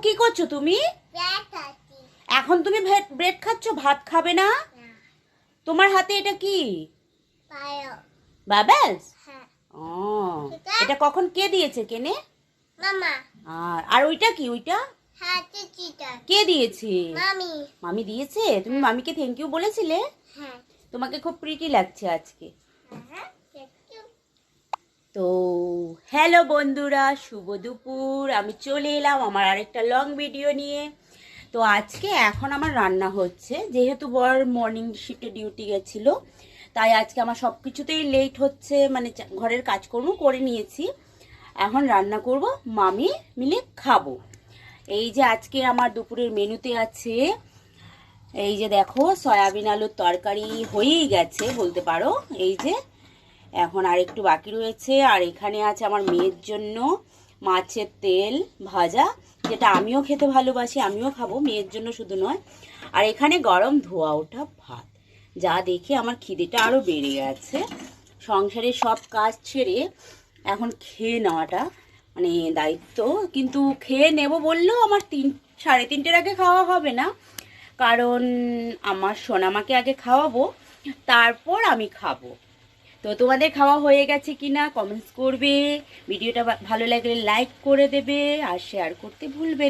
কি করছো তুমি? এখন তুমি ব্রেড খাচ্ছ, ভাত খাবে না? তোমার হাতে এটা কি? বাবেলস। ও, এটা কখন কে দিয়েছে? কেনে? মামা। আর ওইটা কি? ওইটা কে দিয়েছে? মামি। মামি দিয়েছে? তুমি মামিকে থ্যাংক ইউ বলেছিলে? হ্যাঁ। তোমাকে খুব প্রিটি লাগছে আজকে। তো হ্যালো বন্ধুরা, শুভ দুপুর। আমি চলে এলাম আমার আরেকটা লং ভিডিও নিয়ে। তো আজকে এখন আমার রান্না হচ্ছে, যেহেতু বর মর্নিং শিফটে ডিউটি গেছিল, তাই আজকে আমার সব কিছুতেই লেট হচ্ছে, মানে ঘরের কাজকর্ম করে নিয়েছি। এখন রান্না করব, মামি মিলে খাবো। এই যে আজকে আমার দুপুরের মেনুতে আছে, এই যে দেখো সয়াবিন আলুর তরকারি হয়েই গেছে বলতে পারো। এই যে এখন আর একটু বাকি রয়েছে। আর এখানে আছে আমার মেয়ের জন্য মাছের তেল ভাজা, যেটা আমিও খেতে ভালোবাসি, আমিও খাবো, মেয়ের জন্য শুধু নয়। আর এখানে গরম ধোয়া ওঠা ভাত, যা দেখে আমার খিদেটা আরও বেড়ে গেছে। সংসারের সব কাজ ছেড়ে এখন খেয়ে নেওয়াটা মানে দায়িত্ব, কিন্তু খেয়ে নেব বললেও আমার 3-3:30 আগে খাওয়া হবে না, কারণ আমার সোনামাকে আগে খাওয়াবো, তারপর আমি খাবো। তো তোমাদের খাওয়া হয়ে গেছে কিনা কমেন্টস করবে, ভিডিওটা ভালো লাগলে লাইক করে দেবে আর শেয়ার করতে ভুলবে